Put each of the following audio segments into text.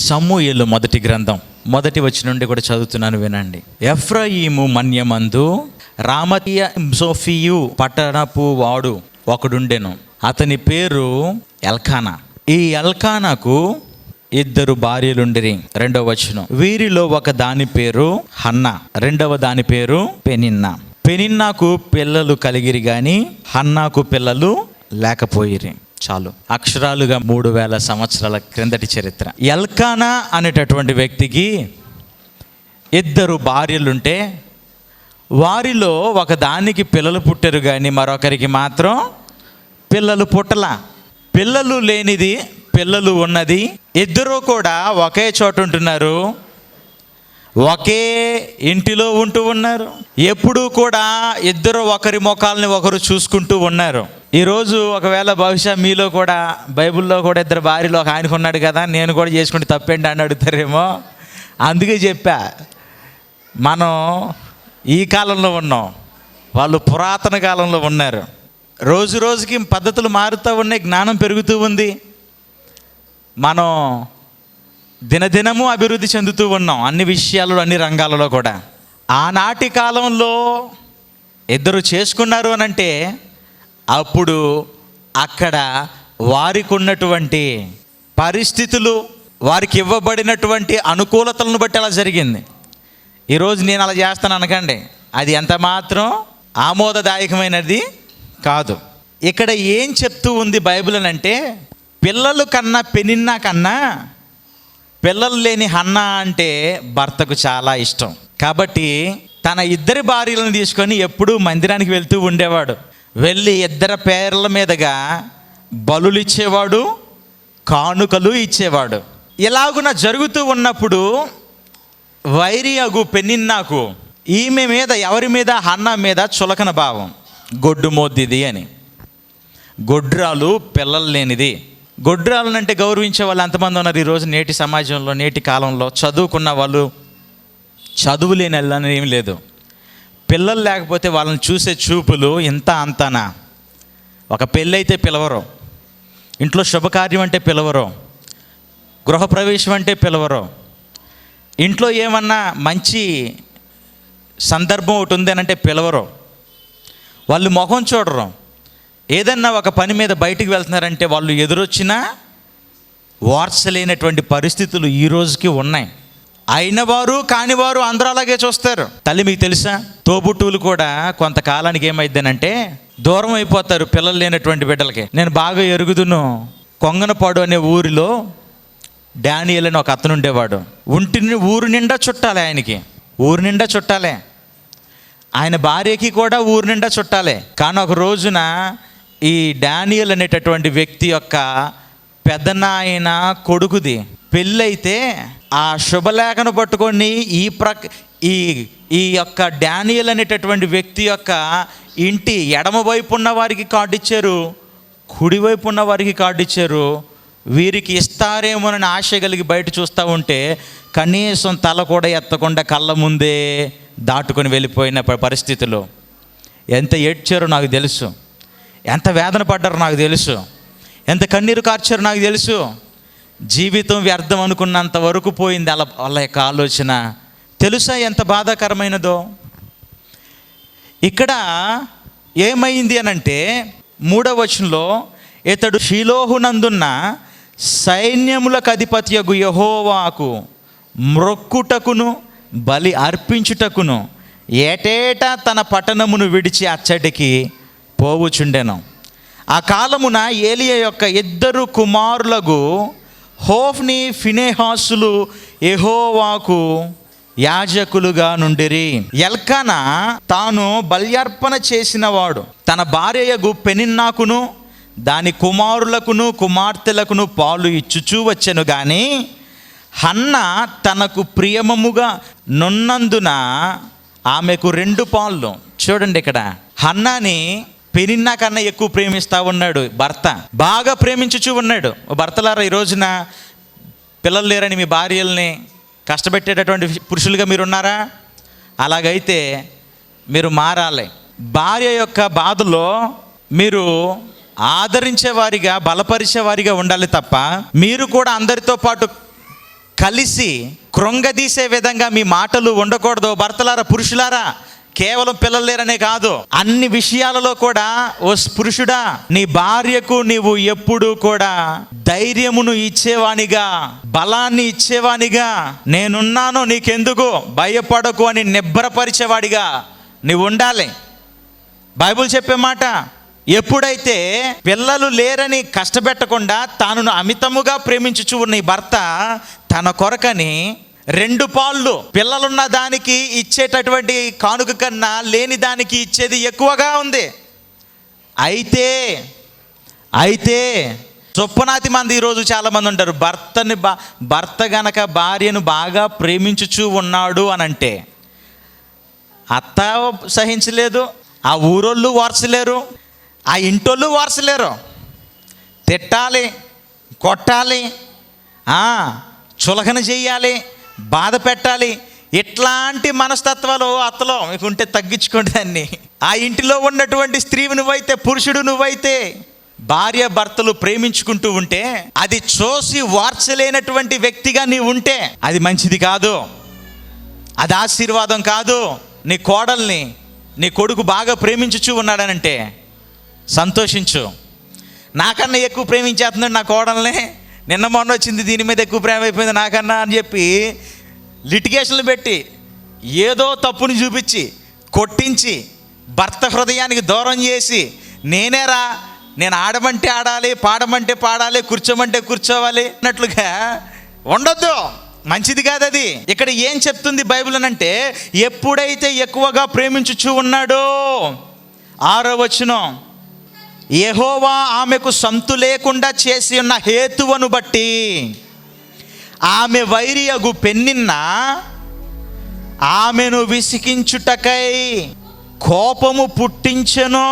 సమూయేలు మొదటి గ్రంథం మొదటి వచనం నుండి కూడా చదువుతున్నాను, వినండి. ఎఫ్రాయిము మన్యమందు రామతీయ సోఫియు పట్టణపు వాడు ఒకడుండెను, అతని పేరు ఎల్కానా. ఈ ఎల్కానాకు 2 భార్యలుండిరి. 2వ వచనం, వీరిలో ఒక దాని పేరు హన్నా, 2వ దాని పేరు పెనిన్నా. పెనిన్నాకు పిల్లలు కలిగిరి గాని హన్నాకు పిల్లలు లేకపోయిరి. చాలు, అక్షరాలుగా 3000 సంవత్సరాల క్రిందటి చరిత్ర. ఎల్కానా అనేటటువంటి వ్యక్తికి 2 భార్యలుంటే వారిలో ఒక దానికి పిల్లలు పుట్టారు కానీ మరొకరికి మాత్రం పిల్లలు పుట్టల. పిల్లలు లేనిది పిల్లలు ఉన్నది, ఇద్దరూ కూడా ఒకే చోట ఉంటున్నారు, ఒకే ఇంటిలో ఉంటూ ఉన్నారు. ఎప్పుడూ కూడా ఇద్దరు ఒకరి ముఖాలని ఒకరు చూసుకుంటూ ఉన్నారు. ఈరోజు ఒకవేళ బహుశా మీలో కూడా బైబిల్లో కూడా 2 భార్యలు ఒక ఆయనకు ఉన్నాడు కదా, నేను కూడా చేసుకుంటే తప్పేంటి అని అడుగుతారేమో. అందుకే చెప్పా, మనం ఈ కాలంలో ఉన్నాం, వాళ్ళు పురాతన కాలంలో ఉన్నారు. రోజు రోజుకి పద్ధతులు మారుతూ ఉన్నాయి, జ్ఞానం పెరుగుతూ ఉంది, మనం దినదినము అభివృద్ధి చెందుతూ ఉన్నాం అన్ని విషయాలలో, అన్ని రంగాలలో కూడా. ఆనాటి కాలంలో 2 చేసుకున్నారు అని అంటే అప్పుడు అక్కడ వారికి ఉన్నటువంటి పరిస్థితులు, వారికి ఇవ్వబడినటువంటి అనుకూలతలను బట్టి అలా జరిగింది. ఈరోజు నేను అలా చేస్తాను అనకండి, అది ఎంత మాత్రం ఆమోదదాయకమైనది కాదు. ఇక్కడ ఏం చెప్తూ ఉంది బైబిల్ అని అంటే, పిల్లలు కన్నా పెనిన్నా కన్నా పిల్లలు లేని హన్నా అంటే భర్తకు చాలా ఇష్టం. కాబట్టి తన 2 భార్యలను తీసుకొని ఎప్పుడూ మందిరానికి వెళ్తూ ఉండేవాడు. వెళ్ళి 2 పేర్ల మీదుగా బలులు ఇచ్చేవాడు, కానుకలు ఇచ్చేవాడు. ఇలాగున జరుగుతూ ఉన్నప్పుడు వైరియగు పెనిన్నాకు ఈమె మీద, ఎవరి మీద, హన్నా మీద చులకన భావం. గొడ్డు మోద్దిది అని, గొడ్రాలు, పిల్లలు లేనిది. గొడ్రాలను అంటే గౌరవించే వాళ్ళు ఎంతమంది ఉన్నారు ఈరోజు నేటి సమాజంలో, నేటి కాలంలో? చదువుకున్న వాళ్ళు, చదువు లేని వాళ్ళని ఏం లేదు. పిల్లలు లేకపోతే వాళ్ళని చూసే చూపులు ఇంత అంతనా. ఒక పెళ్ళి అయితే పిలవరు, ఇంట్లో శుభకార్యం అంటే పిలవరు, గృహప్రవేశం అంటే పిలవరు, ఇంట్లో ఏమన్నా మంచి సందర్భం ఒకటి ఉంది అని అంటే పిలవరు, వాళ్ళు మొహం చూడరు. ఏదన్నా ఒక పని మీద బయటికి వెళ్తున్నారంటే వాళ్ళు ఎదురొచ్చినా ఓర్చలేనటువంటి పరిస్థితులు ఈ రోజుకి ఉన్నాయి. అయినవారు కానివారు అందరూ అలాగే చూస్తారు. తల్లి, మీకు తెలుసా, తోబుట్టువులు కూడా కొంతకాలానికి ఏమైందనంటే దూరం అయిపోతారు పిల్లలు లేనటువంటి బిడ్డలకి. నేను బాగా ఎరుగుదును, కొంగనపాడు అనే ఊరిలో డానియల్ అని ఒక అతను ఉండేవాడు. ఊరు నిండా చుట్టాలే, ఆయనకి ఊరు నిండా చుట్టాలే, ఆయన భార్యకి కూడా ఊరు నిండా చుట్టాలే. కానీ ఒక రోజున ఈ డానియల్ అనేటటువంటి వ్యక్తి యొక్క పెదనాయన కొడుకుది పెళ్ళైతే ఆ శుభలేఖను పట్టుకొని ఈ యొక్క డానియల్ అనేటటువంటి వ్యక్తి యొక్క ఇంటి ఎడమ వైపు ఉన్న వారికి కార్డు ఇచ్చారు, కుడివైపు ఉన్న వారికి కార్డు ఇచ్చారు. వీరికి ఇస్తారేమోనని ఆశ కలిగి బయట చూస్తూ ఉంటే కనీసం తల కూడా ఎత్తకుండా కళ్ళ ముందే దాటుకొని వెళ్ళిపోయిన పరిస్థితులు. ఎంత ఏడ్చారో నాకు తెలుసు, ఎంత వేదన పడ్డారో నాకు తెలుసు, ఎంత కన్నీరు కార్చారో నాకు తెలుసు. జీవితం వ్యర్థం అనుకున్నంత వరకు పోయింది వాళ్ళ యొక్క ఆలోచన. తెలుసా ఎంత బాధాకరమైనదో? ఇక్కడ ఏమైంది అనంటే 3వ వచనంలో, ఇతడు షిలోహునందున్న సైన్యములకు అధిపతియగు యెహోవాకు మ్రొక్కుటకును బలి అర్పించుటకును ఏటేటా తన పట్టణమును విడిచి అచ్చటికి పోవుచుండెను. ఆ కాలమున ఏలియా యొక్క 2 కుమారులకు హోఫ్ని, ఫినెహాసులు యెహోవాకు యాజకులుగా నుండిరి. ఎల్కానా తాను బల్యార్పణ చేసినవాడు తన భార్యయగు పెనిన్నాకును దాని కుమారులకును కుమార్తెలకును పాలు ఇచ్చుచూ వచ్చెను గాని హన్నా తనకు ప్రియమముగా నున్నందున ఆమెకు 2 పాళ్ళు. చూడండి, ఇక్కడ హన్నాని పెనిన్నా కన్నా ఎక్కువ ప్రేమిస్తూ ఉన్నాడు భర్త, బాగా ప్రేమించుచూ ఉన్నాడు. భర్తలారా, ఈ రోజున పిల్లలు లేరని మీ భార్యల్ని కష్టపెట్టేటటువంటి పురుషులుగా మీరు ఉన్నారా? అలాగైతే మీరు మారాలి. భార్య యొక్క బాధలో మీరు ఆదరించేవారిగా, బలపరిచేవారిగా ఉండాలి తప్ప మీరు కూడా అందరితో పాటు కలిసి కృంగదీసే విధంగా మీ మాటలు ఉండకూడదు. భర్తలారా, పురుషులారా, కేవలం పిల్లలు లేరనే కాదు, అన్ని విషయాలలో కూడా ఓ పురుషుడా, నీ భార్యకు నీవు ఎప్పుడు కూడా ధైర్యమును ఇచ్చేవానిగా, బలాన్ని ఇచ్చేవానిగా, నేనున్నాను నీకెందుకు భయపడకు అని నిబ్బరపరిచేవాడిగా నీవు ఉండాలి. బైబిల్ చెప్పే మాట, ఎప్పుడైతే పిల్లలు లేరని కష్టపెట్టకుండా తాను అమితముగా ప్రేమించుచు ఉన్న ఈ భర్త తన కొరకని 2 పాళ్ళు పిల్లలున్న దానికి ఇచ్చేటటువంటి కానుక కన్నా లేని దానికి ఇచ్చేది ఎక్కువగా ఉంది. అయితే చొప్పునాతి మంది ఈరోజు చాలామంది ఉంటారు, భర్త గనక భార్యను బాగా ప్రేమించుచూ ఉన్నాడు అని అంటే అత్త సహించలేదు, ఆ ఊరోళ్ళు వార్చలేరు, ఆ ఇంటోళ్ళు వార్చలేరు. తిట్టాలి, కొట్టాలి, చులకన చెయ్యాలి, బాధ పెట్టాలి. ఇట్లాంటి మనస్తత్వాలు అత్తలో మీకు ఉంటే తగ్గించుకోండి దాన్ని. ఆ ఇంటిలో ఉన్నటువంటి స్త్రీవి నువ్వైతే, పురుషుడు నువ్వైతే, భార్య భర్తలు ప్రేమించుకుంటూ ఉంటే అది చూసి వార్చలేనటువంటి వ్యక్తిగా నీవు ఉంటే అది మంచిది కాదు, అది ఆశీర్వాదం కాదు. నీ కోడల్ని నీ కొడుకు బాగా ప్రేమించుచూ ఉన్నాడనంటే సంతోషించు. నాకన్నా ఎక్కువ ప్రేమించేస్తున్నాడు నా కోడల్ని, నిన్న మొన్న వచ్చింది, దీని మీద ఎక్కువ ప్రేమ అయిపోయింది నాకన్నా అని చెప్పి లిటిగేషన్లు పెట్టి ఏదో తప్పుని చూపించి కొట్టించి భర్త హృదయానికి దూరం చేసి నేను ఆడమంటే ఆడాలి, పాడమంటే పాడాలి, కూర్చోమంటే కూర్చోవాలి అన్నట్లుగా ఉండొద్దు. మంచిది కాదు అది. ఇక్కడ ఏం చెప్తుంది బైబిల్ అంటే, ఎప్పుడైతే ఎక్కువగా ప్రేమించుచూ ఉన్నాడో, 6వ వచనం, యెహోవా ఆమెకు సంతు లేకుండా చేసి ఉన్న హేతువును బట్టి ఆమె వైరియగు పెన్నిన్న ఆమెను విసికించుటకై కోపము పుట్టించెను.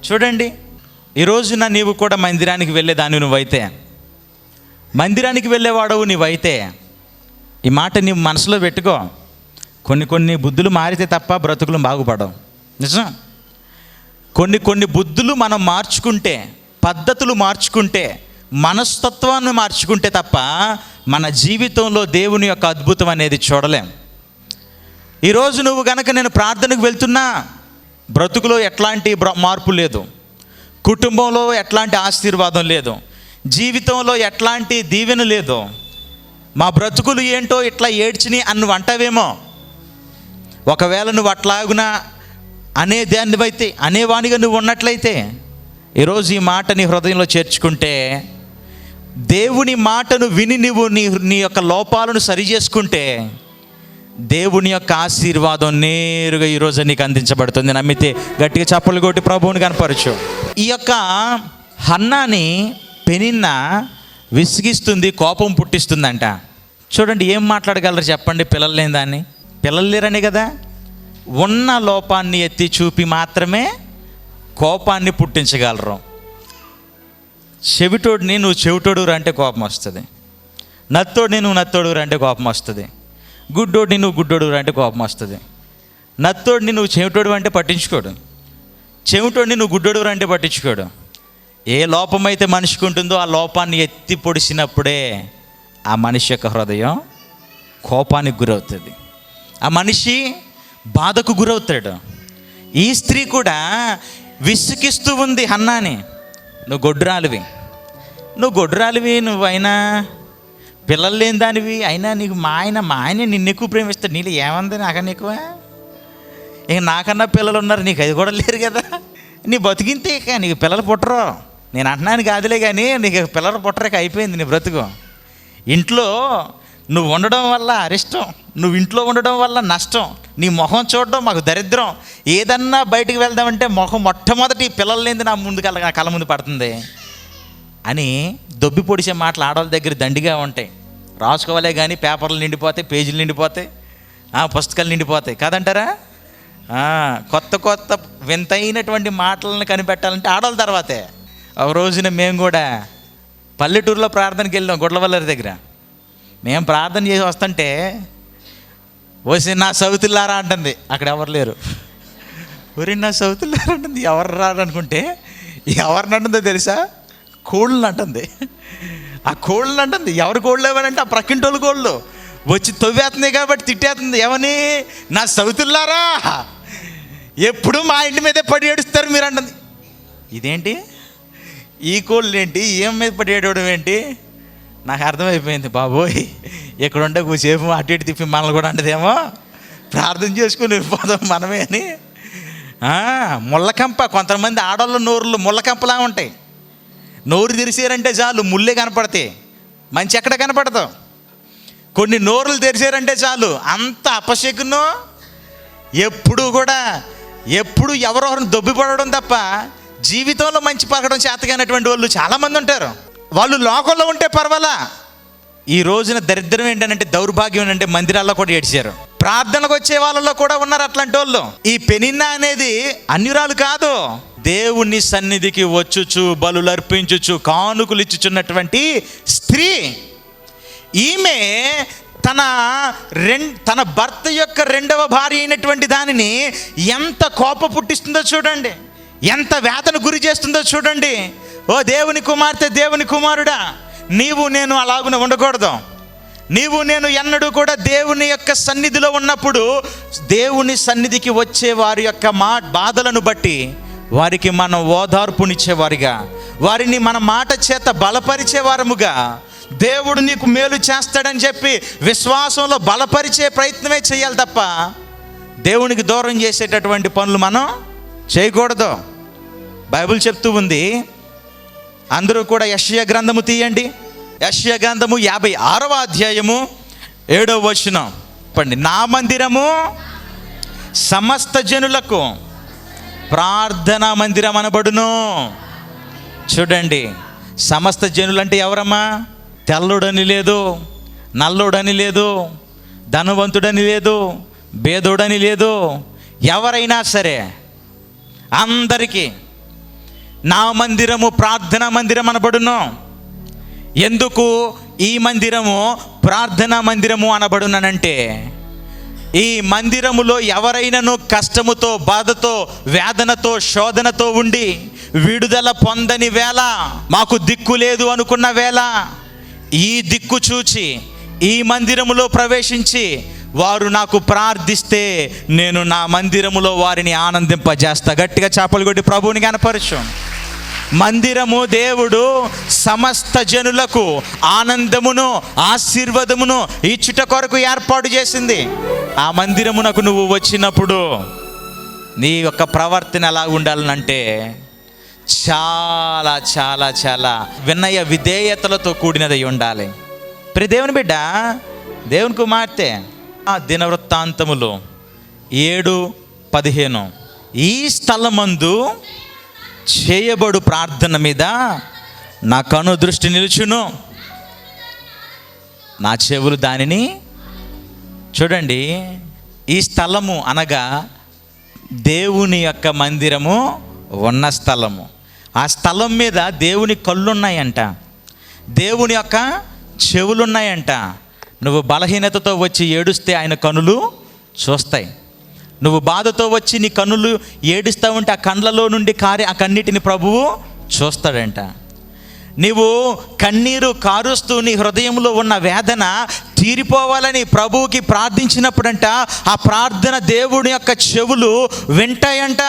చూడండి, ఈరోజున నీవు కూడా మందిరానికి వెళ్ళేదాన్ని నువ్వైతే, మందిరానికి వెళ్ళేవాడవు నీవైతే, ఈ మాట నీ మనసులో పెట్టుకో. కొన్ని బుద్ధులు మారితే తప్ప బ్రతుకులు బాగుపడవు. నిజం. కొన్ని బుద్ధులు మనం మార్చుకుంటే, పద్ధతులు మార్చుకుంటే, మనస్తత్వాన్ని మార్చుకుంటే తప్ప మన జీవితంలో దేవుని యొక్క అద్భుతం అనేది చూడలేం. ఈరోజు నువ్వు గనక నేను ప్రార్థనకు వెళ్తున్నా, బ్రతుకులో ఎట్లాంటి మార్పు లేదు, కుటుంబంలో ఎట్లాంటి ఆశీర్వాదం లేదు, జీవితంలో ఎట్లాంటి దీవెన లేదు, మా బ్రతుకులు ఏంటో ఇట్లా ఏడ్చిని అని నువ్వు అంటావేమో. ఒకవేళ నువ్వు అట్లాగునా అనేవానిగా నువ్వు ఉన్నట్లయితే ఈరోజు ఈ మాట నీ హృదయంలో చేర్చుకుంటే, దేవుని మాటను విని నువ్వు నీ యొక్క లోపాలను సరి చేసుకుంటే దేవుని యొక్క ఆశీర్వాదం నేరుగా ఈరోజు నీకు అందించబడుతుంది. నమ్మితే గట్టిగా చప్పలు కొట్టి ప్రభువుని కనపరచు. ఈ యొక్క హన్నాని పెనిన్న విసిగిస్తుంది, కోపం పుట్టిస్తుందంట. చూడండి, ఏం మాట్లాడగలరు చెప్పండి? పిల్లలు లేని దాన్ని, పిల్లలు లేరనే కదా, ఉన్న లోపాన్ని ఎత్తి చూపి మాత్రమే కోపాన్ని పుట్టించగలరు. చెవిటోడిని నువ్వు చెవిటోడు అంటే కోపం వస్తుంది, నత్తోడిని నువ్వు నత్తోడు అంటే కోపం వస్తుంది, గుడ్డోడిని నువ్వు గుడ్డోడు అంటే కోపం వస్తుంది. నత్తోడిని నువ్వు చెవిటోడు అంటే పట్టించుకోడు, చెవిటోడిని నువ్వు గుడ్డోడు అంటే పట్టించుకోడు. ఏ లోపమైతే మనిషికి ఉంటుందో ఆ లోపాన్ని ఎత్తి పొడిచినప్పుడే ఆ మనిషి యొక్క హృదయం కోపానికి గురవుతుంది, ఆ మనిషి బాధకు గురవుతాడు. ఈ స్త్రీ కూడా విసిగిస్తూ ఉంది హన్నాని, నువ్వు గొడ్రాలివి, నువ్వైనా పిల్లలు లేని దానివి, అయినా నీకు మా ఆయన నిన్ను ఎక్కువ ప్రేమిస్తాడు, నీళ్ళు ఏమంది నాకన్నా ఎక్కువ, ఇక నాకన్నా పిల్లలు ఉన్నారు, నీకు అది కూడా లేరు కదా, నీ బతికింతే ఇక నీకు పిల్లలు పుట్టరు. నేను అంటున్నాను కాదులే కానీ నీకు పిల్లలు పుట్టరేక అయిపోయింది నీ బ్రతుకు. ఇంట్లో నువ్వు ఉండడం వల్ల అరిష్టం, నువ్వు ఇంట్లో ఉండడం వల్ల నష్టం, నీ మొహం చూడడం మాకు దరిద్రం, ఏదన్నా బయటికి వెళ్దామంటే మొట్టమొదటి పిల్లలు లేని నా కళ్ళ ముందు పడుతుంది అని దొబ్బి పొడిచే మాటలు ఆడవాళ్ళ దగ్గర దండిగా ఉంటాయి. రాసుకోవాలే కానీ పేపర్లు నిండిపోతాయి, పేజీలు నిండిపోతాయి, పుస్తకాలు నిండిపోతాయి కాదంటారా? కొత్త వింతైనటువంటి మాటలను కనిపెట్టాలంటే ఆడవాళ్ళ తర్వాతే. ఒక రోజున మేము కూడా పల్లెటూరులో ప్రార్థనకి వెళ్ళాం, గుడ్లవల్లరి దగ్గర. మేము ప్రార్థన చేసి వస్తుంటే వచ్చి నా సౌతుల్లారా అంటుంది, అక్కడ ఎవరు లేరు. ఊరి నా సౌతుల్లారా అంటుంది, ఎవరు రారు అనుకుంటే ఎవరిని అంటుందో తెలుసా? కోళ్ళని అంటుంది. ఆ కోళ్ళని అంటుంది. ఎవరు కోళ్ళు ఎవరంటే ఆ ప్రక్కింటోళ్ళు కోళ్ళు వచ్చి తవ్వేస్తున్నాయి కాబట్టి తిట్టేస్తుంది. ఏమని? నా సౌతుల్లారా, ఎప్పుడు మా ఇంటి మీదే పడి ఏడుస్తారు మీరు అంటుంది. ఇదేంటి ఈ కోళ్ళు ఏంటి ఏం మీద పడి ఏడవడం ఏంటి? నాకు అర్థమైపోయింది, బాబోయ్ ఇక్కడ ఉంటే కూసేపు అటు ఇటు తిప్పి మనల్ని కూడా అంటదేమో, ప్రార్థన చేసుకుని వెళ్ళిపోదాం మనమే అని. ముళ్ళకంప. కొంతమంది ఆడవాళ్ళ నోరులు ముళ్ళకంపలా ఉంటాయి. నోరు తెరిచారంటే చాలు ముళ్ళే కనపడతాయి, మంచి ఎక్కడ కనపడతావు. కొన్ని నోరులు తెరిచారంటే చాలు అంత అపశకును. ఎప్పుడు ఎవరెవరిని దొబ్బిపడడం తప్ప జీవితంలో మంచి పలకడం చేతగానటువంటి వాళ్ళు చాలామంది ఉంటారు. వాళ్ళు లోకంలో ఉంటే పర్వాలా. ఈ రోజున దరిద్రం ఏంటంటే, దౌర్భాగ్యం ఏంటంటే, మందిరాల్లో కూడా ఏడ్చారు. ప్రార్థనకు వచ్చే వాళ్ళలో కూడా ఉన్నారు అట్లాంటి వాళ్ళు. ఈ పెనిన్నా అనేది అన్యురాలు కాదు, దేవుని సన్నిధికి వచ్చుచు బలులు అర్పించుచు కానుకలు ఇచ్చుచున్నటువంటి స్త్రీ. ఈమె తన భర్త యొక్క రెండవ భార్య అయినటువంటి దానిని ఎంత కోప పుట్టిస్తుందో చూడండి, ఎంత వేదన గురి చేస్తుందో చూడండి. ఓ దేవుని కుమార్తె, దేవుని కుమారుడా, నీవు నేను అలాగున ఉండకూడదు. నీవు నేను ఎన్నడూ కూడా దేవుని యొక్క సన్నిధిలో ఉన్నప్పుడు దేవుని సన్నిధికి వచ్చే వారి యొక్క బాధలను బట్టి వారికి మనం ఓదార్పునిచ్చేవారిగా, వారిని మన మాట చేత బలపరిచేవారముగా, దేవుడు నీకు మేలు చేస్తాడని చెప్పి విశ్వాసంలో బలపరిచే ప్రయత్నమే చేయాలి తప్ప దేవునికి దూరం చేసేటటువంటి పనులు మనం చేయకూడదు. బైబిల్ చెప్తూ ఉంది. అందరూ కూడా యెషయా గ్రంథము తీయండి. యెషయా గ్రంథము 56వ అధ్యాయము 7వ వచనం. చెప్పండి. నా మందిరము సమస్త జనులకు ప్రార్థనా మందిరం అనబడును. చూడండి, సమస్త జనులు అంటే ఎవరమ్మా? తెల్లుడని లేదు, నల్లుడని లేదు, ధనవంతుడని లేదు, భేదోడని లేదు, ఎవరైనా సరే అందరికీ నా మందిరము ప్రార్థనా మందిరం అనబడును. ఎందుకు ఈ మందిరము ప్రార్థనా మందిరము అనబడునంటే, ఈ మందిరములో ఎవరైనాను కష్టముతో, బాధతో, వేదనతో, శోధనతో ఉండి విడుదల పొందని వేళ, మాకు దిక్కు లేదు అనుకున్న వేళ, ఈ దిక్కు చూచి ఈ మందిరములో ప్రవేశించి వారు నాకు ప్రార్థిస్తే నేను నా మందిరములో వారిని ఆనందింపజేస్తా. గట్టిగా చప్పలు కొట్టి ప్రభువుని కనపరచు. మందిరము దేవుడు సమస్త జనులకు ఆనందమును ఆశీర్వాదమును ఇచ్చుట కొరకు ఏర్పాటు చేసింది. ఆ మందిరమునకు నువ్వు వచ్చినప్పుడు నీ యొక్క ప్రవర్తన ఎలా ఉండాలనంటే చాలా చాలా చాలా వినయ విధేయతలతో కూడినదై ఉండాలి. ప్రియ దేవుని బిడ్డ, దేవుని కుమార్తె, ఆ దినవృత్తాంతములు 7:15 ఈ స్థలమందు చేయబడు ప్రార్థన మీద నా కను దృష్టి నిలుచును, నా చెవులు దానిని. చూడండి, ఈ స్థలము అనగా దేవుని యొక్క మందిరము ఉన్న స్థలము. ఆ స్థలం మీద దేవుని కళ్ళున్నాయంట, దేవుని యొక్క చెవులున్నాయంట. నువ్వు బలహీనతతో వచ్చి ఏడుస్తే ఆయన కనులు చూస్తాయి. నువ్వు బాధతో వచ్చి నీ కన్నులు ఏడుస్తూ ఉంటే ఆ కండ్లలో నుండి కారే ఆ కన్నీటిని ప్రభువు చూస్తాడంట. నీవు కన్నీరు కారుస్తూ నీ హృదయంలో ఉన్న వేదన తీరిపోవాలని ప్రభువుకి ప్రార్థించినప్పుడంట ఆ ప్రార్థన దేవుడి యొక్క చెవులు వింటాయంట.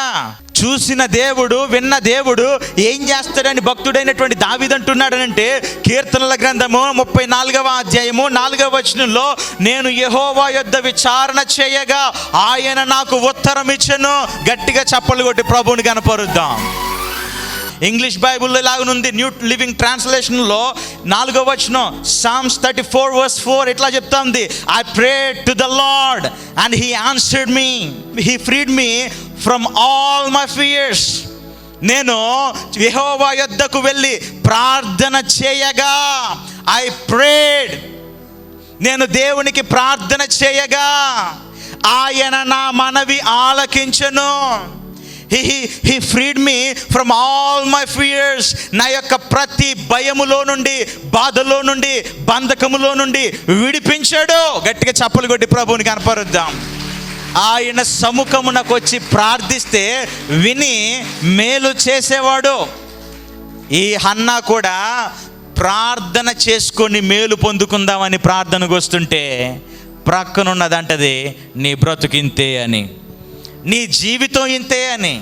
చూసిన దేవుడు, విన్న దేవుడు ఏం చేస్తాడని భక్తుడైనటువంటి దావీదు అంటున్నాడనంటే, కీర్తనల గ్రంథము 34వ అధ్యాయము 4వ వచనంలో, నేను యెహోవా యొద్ద విచారణ చేయగా ఆయన నాకు ఉత్తరం ఇచ్చెను. గట్టిగా చప్పలు కొట్టి ప్రభువుని కనపరుద్దాం. ఇంగ్లీష్ బైబుల్లో ఇలాగనుంది, న్యూ లివింగ్ ట్రాన్స్లేషన్లో 4వ వచనం, Psalms 34:4 ఇట్లా చెప్తా ఉంది, I prayed to the Lord and he answered me, he freed me from all my fears. నేను యెహోవా యొద్దకు వెళ్ళి ప్రార్థన చేయగా, I prayed, నేను దేవునికి ప్రార్థన చేయగా ఆయన నా మనవి ఆలకించెను. He freed me from all my fears. నా యొక్క ప్రతి భయములో నుండి, బాధలో నుండి, బంధకములో నుండి విడిపించాడు. గట్టిగా చప్పలు కొట్టి ప్రభువుని కనపరుద్దాం. ఆయన సముఖమునకు వచ్చి ప్రార్థిస్తే విని మేలు చేసేవాడు. ఈ హన్నా కూడా ప్రార్థన చేసుకొని మేలు పొందుకుందామని ప్రార్థనకు వస్తుంటే ప్రక్కనున్నదంటది నీ బ్రతుకింతే అని, నీ జీవితం ఇంతే అని,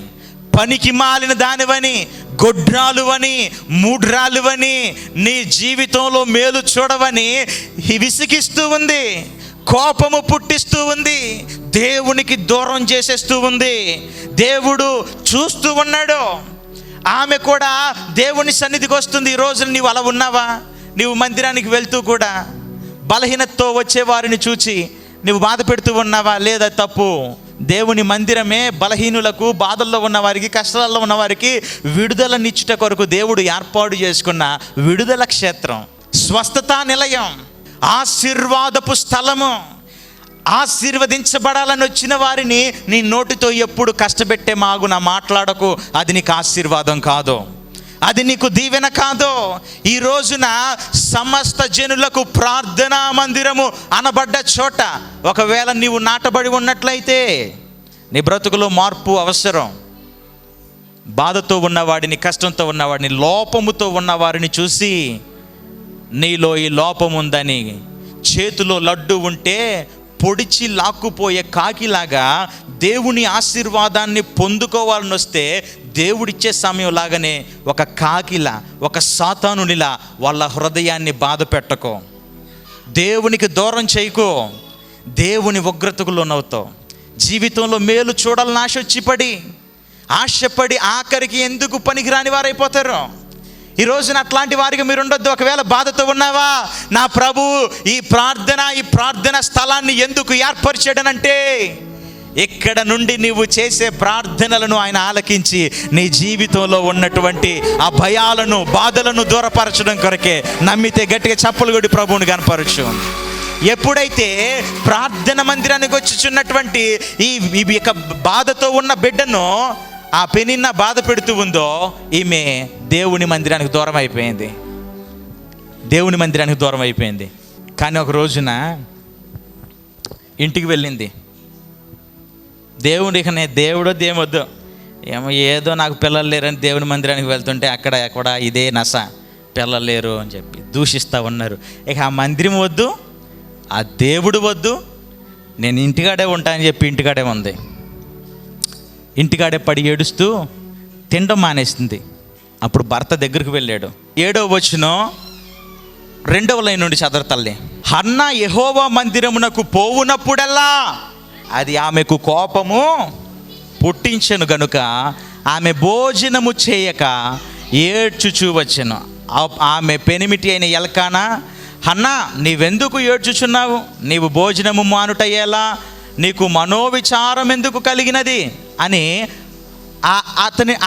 పనికి మాలిన దానివని, గొడ్రాలువని, మూడ్రాలువని, నీ జీవితంలో మేలు చూడవని విసిగిస్తూ ఉంది, కోపము పుట్టిస్తూ ఉంది, దేవునికి దూరం చేసేస్తూ ఉంది. దేవుడు చూస్తూ ఉన్నాడు. ఆమె కూడా దేవుని సన్నిధికి వస్తుంది. ఈ రోజున నీవు అలా ఉన్నావా? నీవు మందిరానికి వెళ్తూ కూడా బలహీనతతో వచ్చే వారిని చూచి నువ్వు బాధ పెడుతూ ఉన్నావా? లేదా తప్పు. దేవుని మందిరమే బలహీనులకు, బాధల్లో ఉన్నవారికి, కష్టాల్లో ఉన్నవారికి విడుదలనిచ్చుట కొరకు దేవుడు ఏర్పాటు చేసుకున్న విడుదల క్షేత్రం, స్వస్థతా నిలయం, ఆశీర్వాదపు స్థలము. ఆశీర్వదించబడాలని వచ్చిన వారిని నీ నోటితో ఎప్పుడు కష్టపెట్టే మాగున మాట్లాడకు. అది నీకు ఆశీర్వాదం కాదు, అది నీకు దీవెన కాదు. ఈ రోజున సమస్త జనులకు ప్రార్థనా మందిరము అనబడ్డ చోట ఒకవేళ నీవు నాటబడి ఉన్నట్లయితే నీ బ్రతుకులో మార్పు అవసరం. బాధతో ఉన్నవాడిని, కష్టంతో ఉన్నవాడిని, లోపముతో ఉన్నవారిని చూసి నీలో ఈ లోపం ఉందని, చేతిలో లడ్డు ఉంటే పొడిచి లాక్కుపోయే కాకిలాగా దేవుని ఆశీర్వాదాన్ని పొందుకోవాలని వస్తే దేవుడిచ్చే సమయం లాగానే ఒక కాకిలా, ఒక సాతానునిలా వాళ్ళ హృదయాన్ని బాధ పెట్టకో, దేవునికి దూరం చేయకో, దేవుని ఉగ్రతకు లోనవుతావు. జీవితంలో మేలు చూడాలని ఆశపడి ఆఖరికి ఎందుకు పనికిరాని వారైపోతారు. ఈ రోజున అట్లాంటి వారికి మీరు ఉండొద్దు. ఒకవేళ బాధతో ఉన్నావా, నా ప్రభు ఈ ప్రార్థన స్థలాన్ని ఎందుకు ఏర్పరిచాడనంటే ఇక్కడ నుండి నీవు చేసే ప్రార్థనలను ఆయన ఆలకించి నీ జీవితంలో ఉన్నటువంటి ఆ భయాలను, బాధలను దూరపరచడం కొరకే. నమ్మితే గట్టిగా చప్పలు కొట్టి ప్రభువుని కనపరచు. ఎప్పుడైతే ప్రార్థన మందిరానికి వచ్చుచున్నటువంటి ఈ యొక్క బాధతో ఉన్న బిడ్డను ఆ పెనిన్న బాధ పెడుతూ ఉందో, ఈమె దేవుని మందిరానికి దూరం అయిపోయింది. కానీ ఒక రోజున ఇంటికి వెళ్ళింది. దేవుడో దేవొద్దు ఏదో నాకు పిల్లలు లేరని దేవుని మందిరానికి వెళ్తుంటే అక్కడ ఇదే నస, పిల్లలు లేరు అని చెప్పి దూషిస్తూ ఉన్నారు. ఇక ఆ మందిరం వద్దు, ఆ దేవుడు వద్దు, నేను ఇంటికాడే ఉంటా అని చెప్పి ఇంటికాడే ఉంది. ఇంటికాడే పడి ఏడుస్తూ తినడం మానేస్తుంది. అప్పుడు భర్త దగ్గరికి వెళ్ళాడు. 7వ వచనం 2వ లైన్ నుండి చదవతల్లి. హన్నా యెహోవా మందిరమునకు పోవునప్పుడల్లా అది ఆమెకు కోపము పుట్టించెను గనుక ఆమె భోజనము చేయక ఏడ్చుచూ వచ్చెను. ఆమె పెనిమిటి అయిన ఎల్కానా, హన్నా నీవెందుకు ఏడ్చుచున్నావు? నీవు భోజనము మానుటయ్యేలా నీకు మనోవిచారం ఎందుకు కలిగినది అని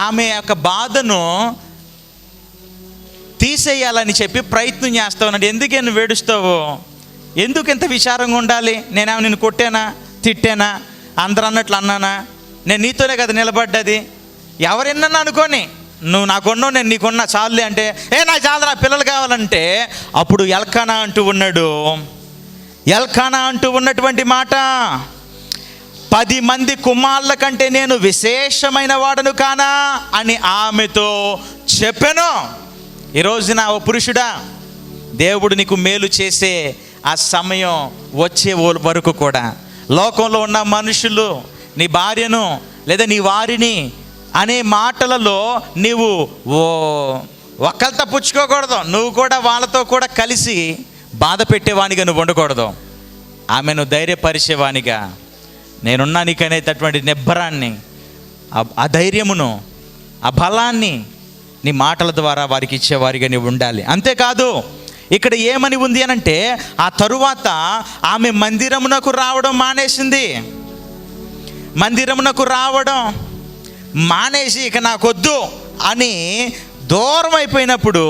ఆమె యొక్క బాధను తీసేయాలని చెప్పి ప్రయత్నం చేస్తా ఉన్నాడు. ఎందుకే నువ్వు ఏడుస్తావు? ఎందుకు ఇంత విచారంగా ఉండాలి? నేనేమో నిన్ను కొట్టానా, తిట్టానా, అందరూ అన్నట్లు అన్నానా? నేను నీతోనే కదా నిలబడ్డది. ఎవరెన్నా అనుకోని నువ్వు నాకున్నావు, నేను నీకున్నా, చాలులే అంటే నాకు చాలు, నా పిల్లలు కావాలంటే అప్పుడు ఎల్కానా అంటూ ఉన్నటువంటి మాట, 10 మంది కుమారుల కంటే నేను విశేషమైన వాడను కానా అని ఆమెతో చెప్పాను. ఈరోజున ఓ పురుషుడా, దేవుడు నీకు మేలు చేసే ఆ సమయం వచ్చే వరకు కూడా లోకంలో ఉన్న మనుషులు నీ భార్యను లేదా నీ వారిని అనే మాటలలో నీవు ఒక్కళ్ళతో పుచ్చుకోకూడదు. నువ్వు కూడా వాళ్ళతో కూడా కలిసి బాధ పెట్టేవానిగా నువ్వు ఉండకూడదు. ఆమెను ధైర్యపరిచేవానిగా, నేనున్నా నీకనేటటువంటి నిబ్బరాన్ని, ఆ ధైర్యమును, ఆ బలాన్ని నీ మాటల ద్వారా వారికి ఇచ్చేవారిగా నీవు ఉండాలి. అంతేకాదు ఇక్కడ ఏమని ఉంది అనంటే, ఆ తరువాత ఆమె మందిరమునకు రావడం మానేసింది. మందిరమునకు రావడం మానేసి ఇక నాకొద్దు అని దూరం అయిపోయినప్పుడు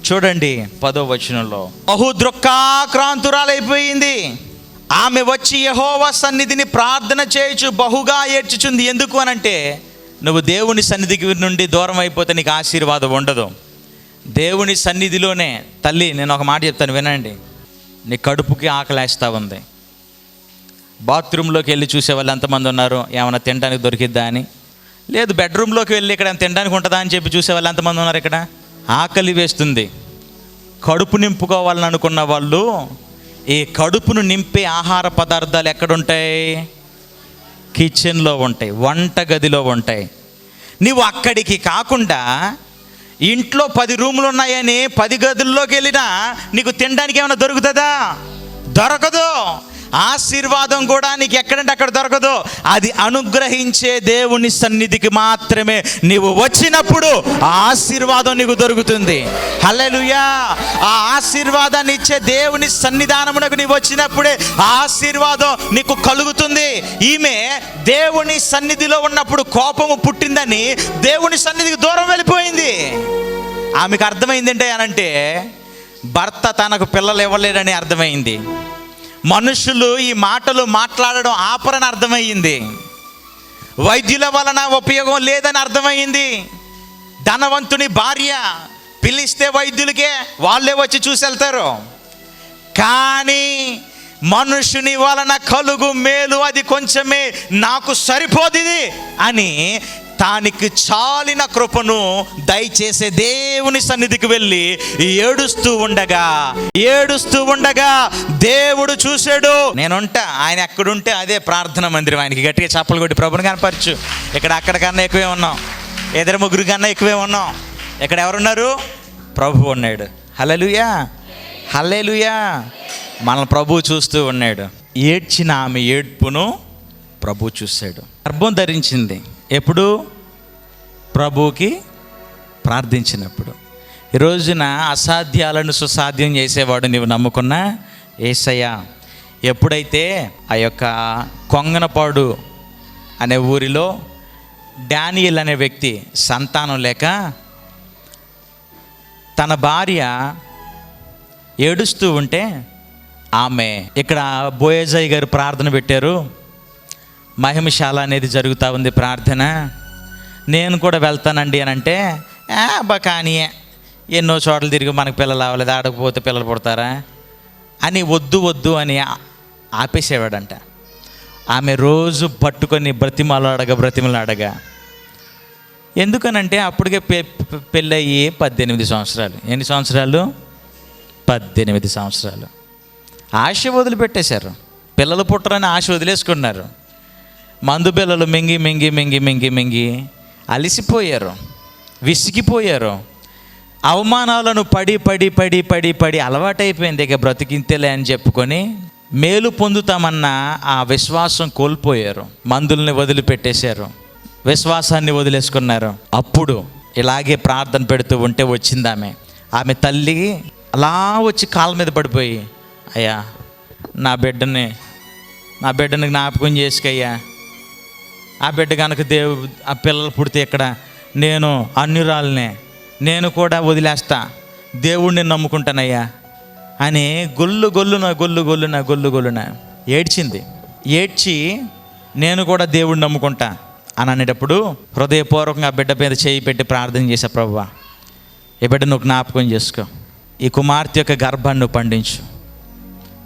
చూడండి 10వ వచనంలో, బహు దుఃఖాక్రాంతురాలైపోయింది. ఆమె వచ్చి యెహోవా సన్నిధిని ప్రార్థన చేయొచ్చు బహుగా ఏడ్చుచుంది. ఎందుకు అనంటే, నువ్వు దేవుని సన్నిధికి నుండి దూరం అయిపోతే నీకు ఆశీర్వాదం ఉండదు. దేవుని సన్నిధిలోనే, తల్లి నేను ఒక మాట చెప్తాను వినండి, నీ కడుపుకి ఆకలేస్తూ ఉంది. బాత్రూంలోకి వెళ్ళి చూసే వాళ్ళు ఎంతమంది ఉన్నారు? ఏమైనా తినడానికి దొరికిద్దా అని. లేదు బెడ్రూమ్లోకి వెళ్ళి ఇక్కడ తినడానికి ఉంటుందా అని చెప్పి చూసేవాళ్ళు ఎంతమంది ఉన్నారు ఇక్కడ? ఆకలి వేస్తుంది, కడుపు నింపుకోవాలని అనుకున్న వాళ్ళు ఈ కడుపును నింపే ఆహార పదార్థాలు ఎక్కడుంటాయి? కిచెన్లో ఉంటాయి, వంట గదిలో ఉంటాయి. నువ్వు అక్కడికి కాకుండా ఇంట్లో 10 రూములు ఉన్నాయని 10 గదుల్లోకి వెళ్ళినా నీకు తినడానికి ఏమైనా దొరుకుతుందా? దొరకదు. ఆశీర్వాదం కూడా నీకు ఎక్కడంటే అక్కడ దొరకదు. అది అనుగ్రహించే దేవుని సన్నిధికి మాత్రమే నీవు వచ్చినప్పుడు ఆ ఆశీర్వాదం నీకు దొరుకుతుంది. హల్లెలూయా. ఆ ఆశీర్వాదాన్ని ఇచ్చే దేవుని సన్నిధానమునకు నీవు వచ్చినప్పుడే ఆ ఆశీర్వాదం నీకు కలుగుతుంది. ఈమె దేవుని సన్నిధిలో ఉన్నప్పుడు కోపము పుట్టిందని దేవుని సన్నిధికి దూరం వెళ్ళిపోయింది. ఆమెకు అర్థమైంది ఏంటి అనంటే, భర్త తనకు పిల్లలు ఇవ్వలేడని అర్థమైంది. మనుషులు ఈ మాటలు మాట్లాడడం ఆపరని అర్థమయ్యింది. వైద్యుల వలన ఉపయోగం లేదని అర్థమయ్యింది. ధనవంతుని భార్య పిలిస్తే వైద్యులకే వాళ్ళే వచ్చి చూసి వెళ్తారు. కానీ మనుషుని వలన కలుగు మేలు అది కొంచెమే, నాకు సరిపోదిది అని తానికి చాలిన కృపను దయచేసే దేవుని సన్నిధికి వెళ్ళి ఏడుస్తూ ఉండగా దేవుడు చూశాడు. నేనుంటా, ఆయన ఎక్కడుంటే అదే ప్రార్థన మందిరం. ఆయనకి గట్టిగా చప్పలు కొట్టి ప్రభుని కనపరచు. ఇక్కడ అక్కడికన్నా ఎక్కువే ఉన్నాం, 2-3 కన్నా ఎక్కువే ఉన్నాం. ఇక్కడ ఎవరున్నారు? ప్రభు ఉన్నాడు. హల్లెలూయా, హల్లెలూయా. మనల్ని ప్రభు చూస్తూ ఉన్నాడు. ఏడ్చిన ఆమె ఏడ్పును ప్రభు చూశాడు. గర్భం ధరించింది ఎప్పుడు? ప్రభువుకి ప్రార్థించినప్పుడు. ఈ రోజున అసాధ్యాలను సుసాధ్యం చేసేవాడు నీవు నమ్ముకున్న యేసయ్య. ఎప్పుడైతే ఆ యొక్క కొంగనపాడు అనే ఊరిలో డానియేల్ అనే వ్యక్తి సంతానం లేక తన భార్య ఏడుస్తూ ఉంటే, ఆమె ఇక్కడ బోయజయ్య గారు ప్రార్థన పెట్టారు. మహిమశాల అనేది జరుగుతూ ఉంది ప్రార్థన. నేను కూడా వెళ్తానండి అని అంటే, కానీ ఎన్నో చోట్ల తిరిగి మనకు పిల్లలు అవ్వలేదు, ఆడకపోతే పిల్లలు పుడతారా అని వద్దు అని ఆపేసేవాడంట. ఆమె రోజు పట్టుకొని బ్రతిమలాడగా ఎందుకనంటే అప్పటికే పెళ్ళయ్యి 18 సంవత్సరాలు. ఎన్ని సంవత్సరాలు? 18 సంవత్సరాలు. ఆశ వదిలిపెట్టేశారు. పిల్లలు పుట్టరని ఆశ వదిలేసుకున్నారు. మందు పిల్లలు మింగి అలిసిపోయారు, విసిగిపోయారు. అవమానాలను పడి అలవాటైపోయింది. ఇక బ్రతికింతేలే అని చెప్పుకొని మేలు పొందుతామన్న ఆ విశ్వాసం కోల్పోయారు. మందుల్ని వదిలిపెట్టేశారు, విశ్వాసాన్ని వదిలేసుకున్నారు. అప్పుడు ఇలాగే ప్రార్థన పెడుతూ ఉంటే వచ్చింది ఆమె తల్లి అలా వచ్చి కాళ్ళ మీద పడిపోయి, అయ్యా నా బిడ్డని జ్ఞాపకం చేసుకయ్యా, ఆ బిడ్డ కనుక ఆ పిల్లలు పుడితే ఇక్కడ నేను అన్యురాలనే, నేను కూడా వదిలేస్తా, దేవుడిని నమ్ముకుంటానయ్యా అని గొల్లున ఏడ్చింది. ఏడ్చి నేను కూడా దేవుడిని నమ్ముకుంటా అని అనేటప్పుడు హృదయపూర్వకంగా ఆ బిడ్డ మీద చేయి పెట్టి ప్రార్థన చేశా, ప్రభువా ఈ బిడ్డ నువ్వు జ్ఞాపకం చేసుకో, ఈ కుమార్తె యొక్క గర్భాన్ని నువ్వు పండించు.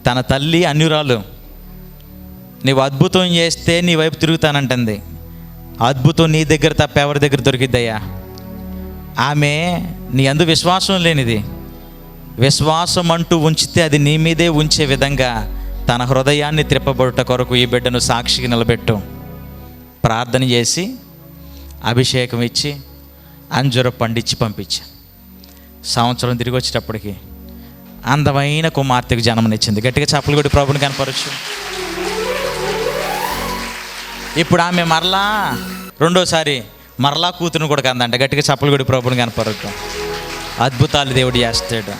తన తల్లి అన్యురాలు, నీవు అద్భుతం చేస్తే నీ వైపు తిరుగుతానంటుంది. అద్భుతం నీ దగ్గర తప్ప ఎవరి దగ్గర దొరికిద్దయ్యా? ఆమె నీ అందు విశ్వాసం లేనిది. విశ్వాసం అంటూ ఉంచితే అది నీ మీదే ఉంచే విధంగా తన హృదయాన్ని త్రిప్పబడుట కొరకు ఈ బిడ్డను సాక్షికి నిలబెట్టు. ప్రార్థన చేసి అభిషేకం ఇచ్చి అంజూర పండించి పంపించా. సంవత్సరం తిరిగి వచ్చేటప్పటికి అందమైన కుమార్తెకు జన్మనిచ్చింది. గట్టిగా చప్పలు కొట్టి ప్రభుని కనపరచు. ఇప్పుడు ఆమె మరలా రెండోసారి కూతురుని కూడా కందంట. గట్టిగా చప్పలు కొట్టి ప్రభుని కనపరచు. అద్భుతాలు దేవుడు చేస్తాడు.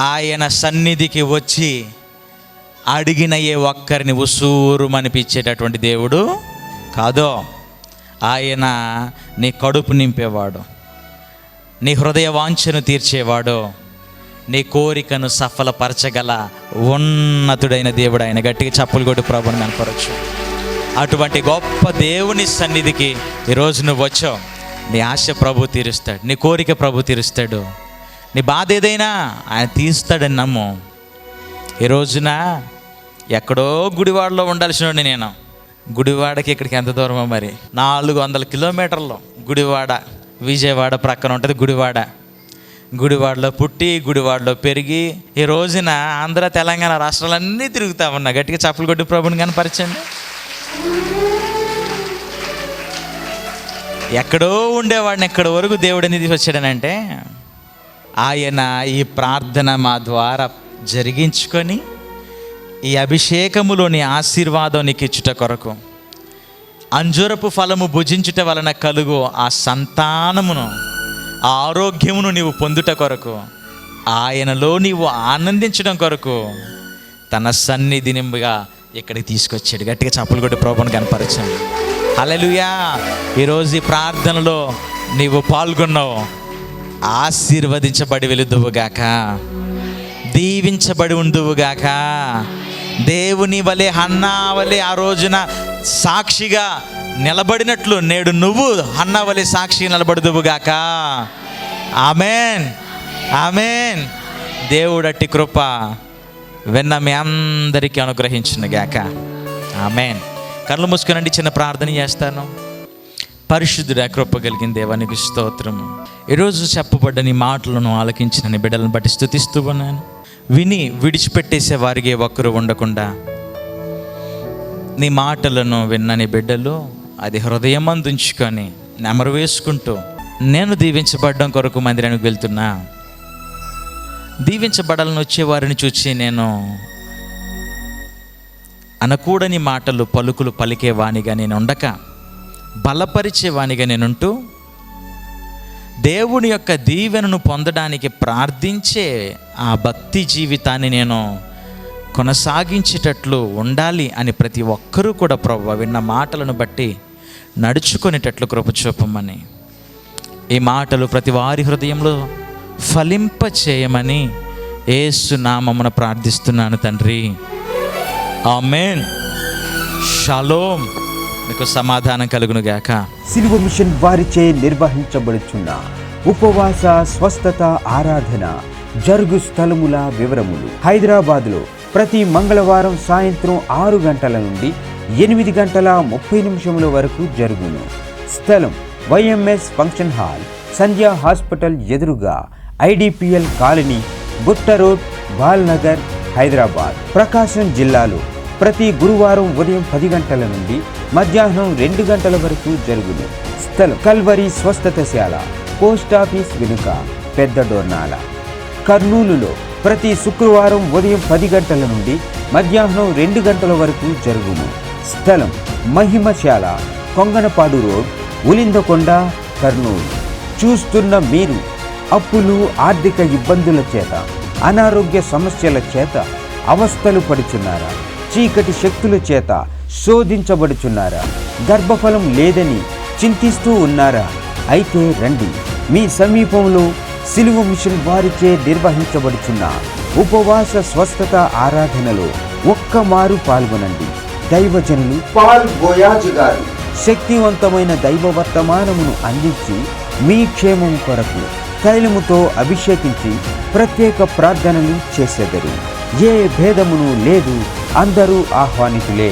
ఆయన సన్నిధికి వచ్చి అడిగిన ఏ ఒక్కరిని ఉసూరుమనిపించేటటువంటి దేవుడు కాదో. ఆయన నీ కడుపు నింపేవాడు, నీ హృదయ వాంఛను తీర్చేవాడు, నీ కోరికను సఫలపరచగల ఉన్నతుడైన దేవుడు ఆయన. గట్టిగా చప్పులు కొట్టి ప్రభుని కనపరచు. అటువంటి గొప్ప దేవుని సన్నిధికి ఈరోజు నువ్వు వచ్చావు. నీ ఆశ ప్రభు తీరుస్తాడు, నీ కోరిక ప్రభు తీరుస్తాడు, నీ బాధ ఏదైనా ఆయన తీరుస్తాడని నమ్ము. ఈ రోజున ఎక్కడో గుడివాడలో ఉండాల్సిన నేను గుడివాడకి ఇక్కడికి ఎంత దూరమో మరి, 400 కిలోమీటర్లు. గుడివాడ విజయవాడ ప్రక్కన ఉంటుంది. గుడివాడలో పుట్టి గుడివాడలో పెరిగి ఈ రోజున ఆంధ్ర తెలంగాణ రాష్ట్రాలన్నీ తిరుగుతా ఉన్నా. గట్టిగా చప్పలు కొట్టి ప్రభుని కనపరచండి. ఎక్కడో ఉండేవాడిని ఎక్కడి వరకు దేవుడు అనేది వచ్చాడనంటే, ఆయన ఈ ప్రార్థన మా ద్వారా జరిగించుకొని ఈ అభిషేకములోని ఆశీర్వాదం నీకు ఇచ్చుట కొరకు, అంజూరపు ఫలము భుజించుట వలన కలుగు ఆ సంతానమును, ఆ ఆరోగ్యమును నీవు పొందుట కొరకు, ఆయనలో నీవు ఆనందించడం కొరకు తన సన్నిధినిగా ఇక్కడికి తీసుకొచ్చాడు. గట్టిగా చప్పలు కొట్టి ప్రభువుని కనపరచండి. హల్లెలూయా. ఈరోజు ఈ ప్రార్థనలో నీవు పాల్గొన్నావు. ఆశీర్వదించబడి వెలుదువుగాక, దీవించబడి ఉందువుగాక. దేవుని వలె హన్నా వలె ఆ రోజున సాక్షిగా నిలబడినట్లు నేడు నువ్వు హన్నా వలె సాక్షిగా నిలబడుదువుగాక. ఆమేన్, ఆమేన్. దేవుడు అట్టి కృప విన్న మీ అందరికీ అనుగ్రహించును గాక. ఆమేన్. కళ్ళు మూసుకునండి, చిన్న ప్రార్థన చేస్తాను. పరిశుద్ధుడా, కృప కలిగిన దేవానికి స్తోత్రము. ఈరోజు చెప్పబడ్డ నీ మాటలను ఆలకించిన నీ బిడ్డలను బట్టి స్తుతిస్తూ ఉన్నాను. విని విడిచిపెట్టేసే వారికి ఒక్కరు ఉండకుండా నీ మాటలను విన్న నీ బిడ్డలు అది హృదయం అందించుకొని నెమరు వేసుకుంటూ, నేను దీవించబడడం కొరకు మందిరానికి వెళ్తున్నా, దీవించబడాలని వచ్చేవారిని చూసి నేను అనకూడని మాటలు పలుకులు పలికేవానిగా నేను ఉండక, బలపరిచేవానిగా నేనుంటూ, దేవుని యొక్క దీవెనను పొందడానికి ప్రార్థించే ఆ భక్తి జీవితాన్ని నేను కొనసాగించేటట్లు ఉండాలి అని ప్రతి ఒక్కరూ కూడా ప్రభువా విన్న మాటలను బట్టి నడుచుకునేటట్లు కృప చూపమని, ఈ మాటలు ప్రతి వారి హృదయంలో ఫలింప చేయమని యేసు నామమున ప్రార్థిస్తున్నాను తండ్రి. ఆమేన్. షలోమ్. మీకు సమాధానం కలుగును గాక. సిలువ మిషన్ వారిచే నిర్వహించబడుచున్న ఉపవాస స్వస్థత ఆరాధన జరుగు స్థలముల వివరములు. హైదరాబాద్లో ప్రతి మంగళవారం సాయంత్రం 6 గంటల నుండి 8 గంటల 30 నిమిషముల వరకు జరుగును. స్థలం వైఎంఎస్ ఫంక్షన్ హాల్, సంధ్యా హాస్పిటల్ ఎదురుగా, ఐడిపిఎల్ కాలనీ, బుట్ట రోడ్, బాల్నగర్, హైదరాబాద్. ప్రకాశం జిల్లాలో ప్రతి గురువారం ఉదయం 10 గంటల నుండి మధ్యాహ్నం 2 గంటల వరకు జరుగును. స్థలం కల్వరి స్వస్థతశాల, పోస్టాఫీస్ వెనుక, పెద్ద డోర్నాల. కర్నూలులో ప్రతి శుక్రవారం ఉదయం 10 గంటల నుండి మధ్యాహ్నం 2 గంటల వరకు జరుగును. స్థలం మహిమశాల, కొంగనపాడు రోడ్, ఉలిందకొండ, కర్నూలు. చూస్తున్న మీరు అప్పులు, ఆర్థిక ఇబ్బందుల చేత, అనారోగ్య సమస్యల చేత అవస్థలు పడుచున్నారా? చీకటి శక్తుల చేత శోధించబడుచున్నారా? గర్భఫలం లేదని చింతిస్తూ ఉన్నారా? అయితే రండి, మీ సమీపంలో సిలువ మిషన్ వారిచే నిర్వహించబడుచున్న ఉపవాస స్వస్థత ఆరాధనలో ఒక్కమారు పాల్గొనండి. దైవజనులు పాల్ బోయాజ్ గారు శక్తివంతమైన దైవ వర్తమానమును అందించి మీ క్షేమం కొరకు తైలముతో అభిషేకించి ప్రత్యేక ప్రార్థనలు చేసెదరు. ఏ భేదమును లేదు, అందరూ ఆహ్వానితులే.